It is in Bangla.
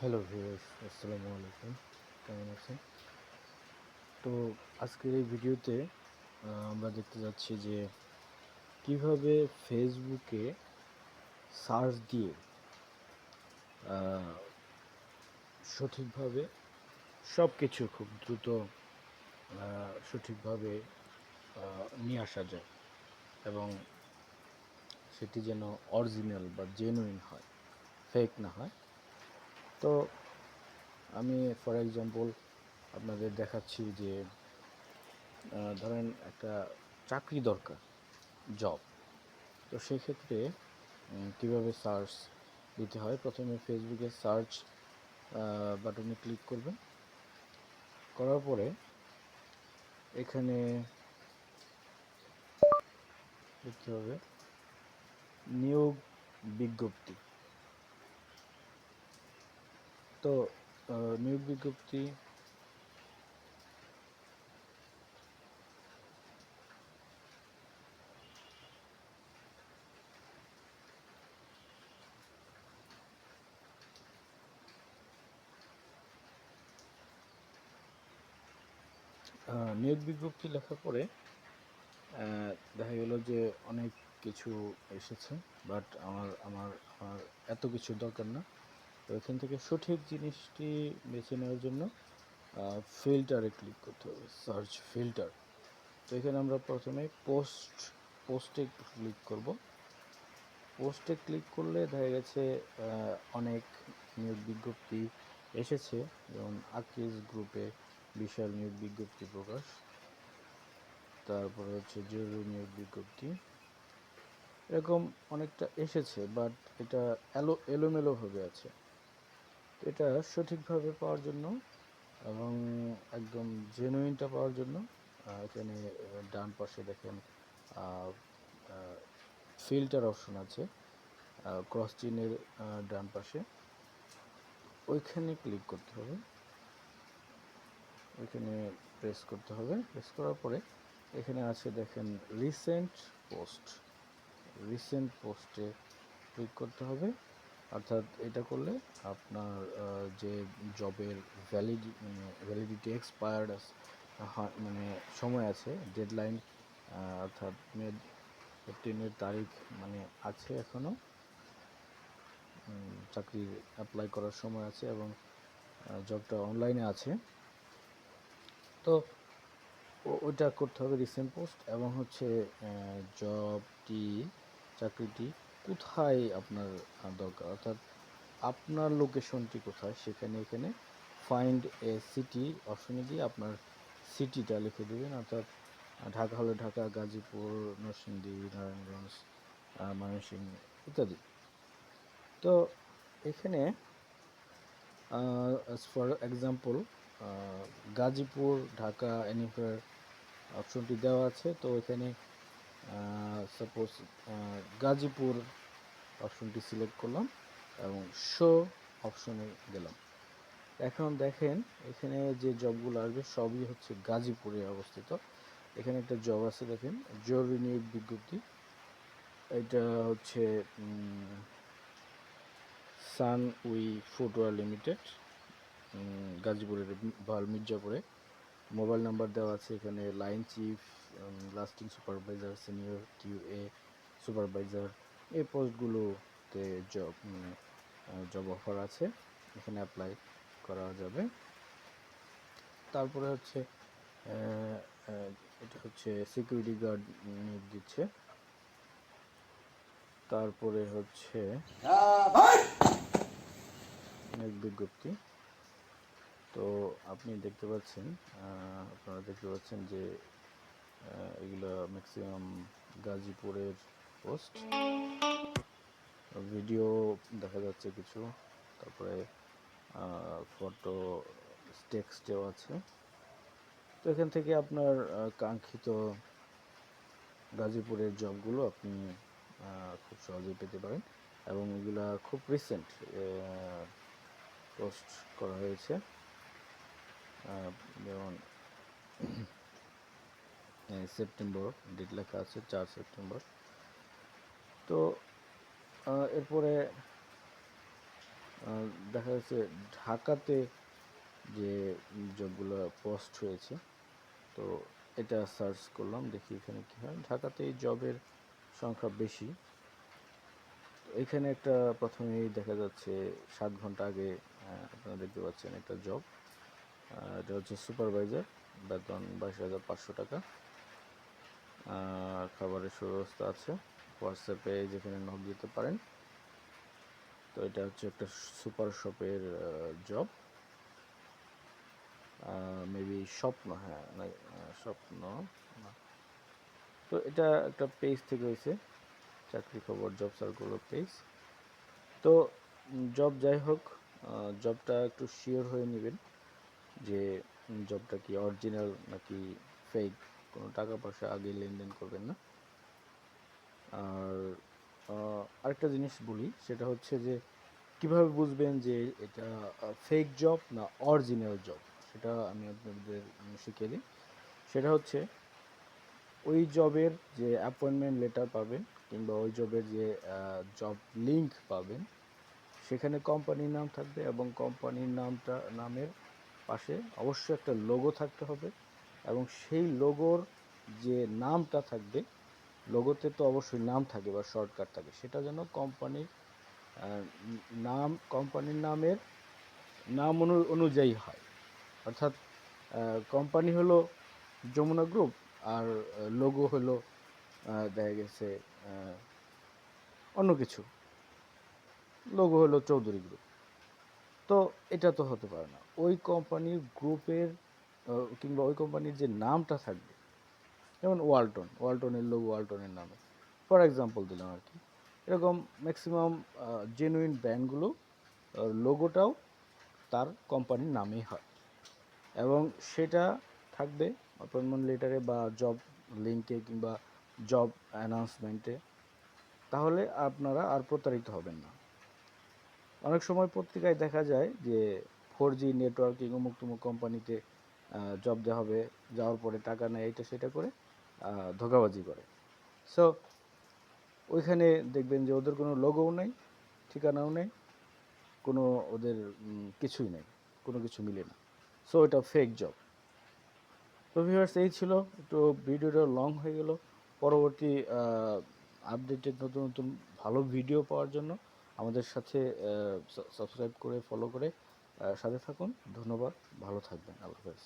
হ্যালো ভিউয়ার্স, আসসালামু আলাইকুম। কেমন আছেন? তো আজকের এই ভিডিওতে আমরা দেখতে যাচ্ছি যে কিভাবে ফেসবুকে সার্চ দিয়ে আহ, সঠিকভাবে সব কিছু খুব দ্রুত সঠিকভাবে নিয়ে আসা যায় এবং সেটি যেন অরিজিনাল বা জেনুইন হয়, ফেক না হয়। তো আমি ফর এক্সাম্পল আপনাদের দেখাচ্ছি যে ধরেন একটা চাকরি দরকার, জব। তো সেক্ষেত্রে কীভাবে সার্চ দিতে হয়, প্রথমে ফেসবুকে সার্চ বাটনে ক্লিক করবেন। করার পরে এখানে দেখতে হবে নিয়োগ বিজ্ঞপ্তি। তো নিয়োগ বিজ্ঞপ্তি নিয়োগ বিজ্ঞপ্তি লেখার পরে দেখা গেল যে অনেক কিছু এসেছে, বাট আমার আমার আমার এত কিছু দরকার না। তো এখান থেকে সঠিক জিনিসটি বেছে নেওয়ার জন্য ফিল্টারে ক্লিক করতে হবে, সার্চ ফিল্টার। তো এখানে আমরা প্রথমে পোস্টে ক্লিক করব। পোস্টে ক্লিক করলে দেখা গেছে অনেক নিয়োগ বিজ্ঞপ্তি এসেছে, যেমন আকিজ গ্রুপে বিশাল নিয়োগ বিজ্ঞপ্তি প্রকাশ, তারপরে হচ্ছে জরুরি নিয়োগ বিজ্ঞপ্তি, এরকম অনেকটা এসেছে, বাট এটা এলোমেলোভাবে আছে। তো এটা সঠিকভাবে পাওয়ার জন্য এবং একদম জেনুইনটা পাওয়ার জন্য এখানে ডান পাশে দেখেন ফিল্টার অপশন আছে, ক্রস চিহ্নের ডান পাশে, ওইখানে ক্লিক করতে হবে। ওইখানে প্রেস করতে হবে। প্রেস করার পরে এখানে আছে দেখেন রিসেন্ট পোস্টে ক্লিক করতে হবে। অর্থাৎ এটা করলে আপনার যে জবের ভ্যালিডিটি এক্সপায়ার্ড মানে সময় আছে, ডেডলাইন, অর্থাৎ মে 15-এর তারিখ মানে আছে এখনও, চাকরির অ্যাপ্লাই করার সময় আছে এবং জবটা অনলাইনে আছে। তো ওইটা করতে হবে, রিসেন্ট পোস্ট, এবং হচ্ছে চাকরিটি কোথায় আপনার দরকার, অর্থাৎ আপনার লোকেশনটি কোথায়, এখানে ফাইন্ড এ সিটি অপশনে দিয়ে আপনার সিটিটা লিখে দেবেন। অর্থাৎ ঢাকা হলে ঢাকা, গাজীপুর, নরসিংদী, নারায়ণগঞ্জ, ময়মনসিংহ ইত্যাদি। তো এখানে ফর এক্সাম্পল গাজীপুর, ঢাকা, এনিফার অপশনটি দেওয়া আছে। তো এখানে সাপোজ গাজীপুর অপশনটি সিলেক্ট করলাম এবং শো অপশনে গেলাম। এখন দেখেন এখানে যে জবগুলো আসবে সবই হচ্ছে গাজীপুরে অবস্থিত। এখানে একটা জব আছে দেখেন, জরুরি নিয়োগ বিজ্ঞপ্তি। এটা হচ্ছে সান উই ফুটওয়ার লিমিটেড, গাজীপুরের মির্জাপুরে। মোবাইল নাম্বার দেওয়া আছে এখানে, line chief, lasting supervisor, senior QA supervisor, এই পোস্টগুলোতে জব অফার আছে, এখানে অ্যাপ্লাই করা যাবে। তারপরে হচ্ছে এটা হচ্ছে সিকিউরিটি গার্ড নিয়োগ দিচ্ছে। তারপরে হচ্ছে নিয়োগ বিজ্ঞপ্তি। তো আপনারা দেখতে পাচ্ছেন যে এগুলো ম্যাক্সিমাম গাজীপুরের পোস্ট। ভিডিও দেখা যাচ্ছে কিছু, তারপরে ফটো, টেক্সটেও আছে। তো এখান থেকে আপনার কাঙ্ক্ষিত গাজীপুরের জবগুলো আপনি খুব সহজেই পেতে পারেন এবং এগুলা খুব রিসেন্ট পোস্ট করা হয়েছে। যেমন সেপ্টেম্বর ডেট লেখা আছে, 4 সেপ্টেম্বর। তো এরপরে দেখা যাচ্ছে ঢাকাতে যে জবগুলো পোস্ট হয়েছে, তো এটা সার্চ করলাম, দেখি এখানে কী হয়। ঢাকাতে এই জবের সংখ্যা বেশি। এখানে একটা প্রথমেই দেখা যাচ্ছে 7 ঘন্টা আগে আপনারা দেখতে পাচ্ছেন একটা জব, এটা হচ্ছে সুপারভাইজার, বেতন 22,500 টাকা। খাবারের সুব্যবস্থা আছে, হোয়াটসঅ্যাপে যেখানে নক দিতে পারেন। তো এটা হচ্ছে একটা সুপার শপের জব, মেবি স্বপ্ন, হ্যাঁ স্বপ্ন না। তো এটা একটা পেজ থেকে হয়েছে, চাকরি খবর জব সার্কুলার পেজ। তো জব যাই হোক, জবটা একটু শিওর হয়ে নেবেন যে জবটা কি অরিজিনাল নাকি ফেক, কোনো টাকা পয়সা আগে লেনদেন করবেন না। আর আরেকটা জিনিস বলি, সেটা হচ্ছে যে কিভাবে বুঝবেন যে এটা ফেক জব না অরিজিনাল জব, সেটা আমি আপনাদের শিখিয়ে দিই। সেটা হচ্ছে ওই জবের যে অ্যাপয়েন্টমেন্ট লেটার পাবেন কিংবা ওই জবের যে জব লিঙ্ক পাবেন, সেখানে কোম্পানির নাম থাকবে এবং কোম্পানির নামের পাশে অবশ্যই একটা লোগো থাকতে হবে, এবং সেই লোগোর যে নামটা থাকবে, লোগোতে তো অবশ্যই নাম থাকে বা শর্টকাট থাকে, সেটা যেন কোম্পানির নাম, কোম্পানির নামের নাম অনুযায়ী হয়। অর্থাৎ কোম্পানি হলো যমুনা গ্রুপ, আর লোগো হলো দেখা গেছে অন্য কিছু, লোগো হলো চৌধুরী গ্রুপ। তো এটা তো হতে পারে না। ওই কোম্পানির গ্রুপের কিংবা ওই কোম্পানির যে নামটা থাকবে, যেমন ওয়ালটনের লোগো ওয়ালটনের নামে, ফর এক্সাম্পল দিলাম আর কি। এরকম ম্যাক্সিমাম জেনুইন ব্র্যান্ডগুলো লোগোটাও তার কোম্পানির নামেই হয়, এবং সেটা থাকবে অ্যাপয়েন্টমেন্ট লেটারে বা জব লিঙ্কে কিংবা জব অ্যানাউন্সমেন্টে। তাহলে আপনারা আর প্রতারিত হবেন না। অনেক সময় পত্রিকায় দেখা যায় যে 4G নেটওয়ার্কিং অমুক তমুক কোম্পানিতে জব দেওয়া হবে, যাওয়ার পরে টাকা নেয়, এটা সেটা করে ধোঁকাবাজি করে। সো ওইখানে দেখবেন যে ওদের কোনো লোগোও নেই, ঠিকানাও নেই, কোনো ওদের কিছুই নেই, কোনো কিছু মিলে না। সো এটা ফেক জব। তো ভিউয়ার্স, এই ছিল, একটু ভিডিওটা লং হয়ে গেল। পরবর্তী আপডেটেড নতুন নতুন ভালো ভিডিও পাওয়ার জন্য আমাদের সাথে সাবস্ক্রাইব করে ফলো করে সাথে থাকুন। ধন্যবাদ, ভালো থাকবেন, আল্লাহ হাফেজ।